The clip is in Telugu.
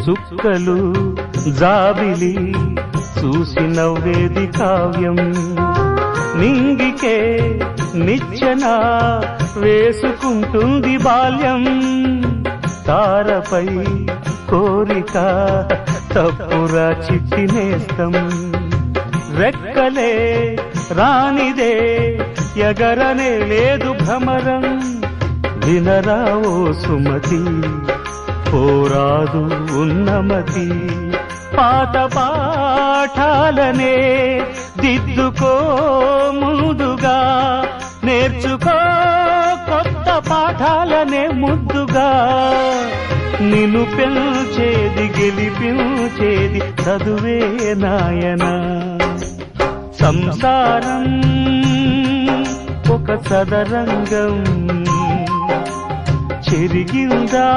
చుక్కలు జాబిలి చూసి నవ్వేది కావ్యం నింగికే నిచ్చెన వేసుకుంటుంది బాల్యం తారపై కోరిక తప్పురా చిట్టినేస్తం రెక్కలే రానిదే ఎగరనే లేదు భ్రమరం వినరా ఓ సుమతి పోరాదు ఉన్నమతి పాత పాఠాలనే దిద్దుకో ముందుగా నేర్చుకో కొత్త పాఠాలనే ముద్దుగా నిన్ను పెంచేది గెలిపించేది చదువే నాయనా సంసారం ఒక సదరంగం చెరిగిందా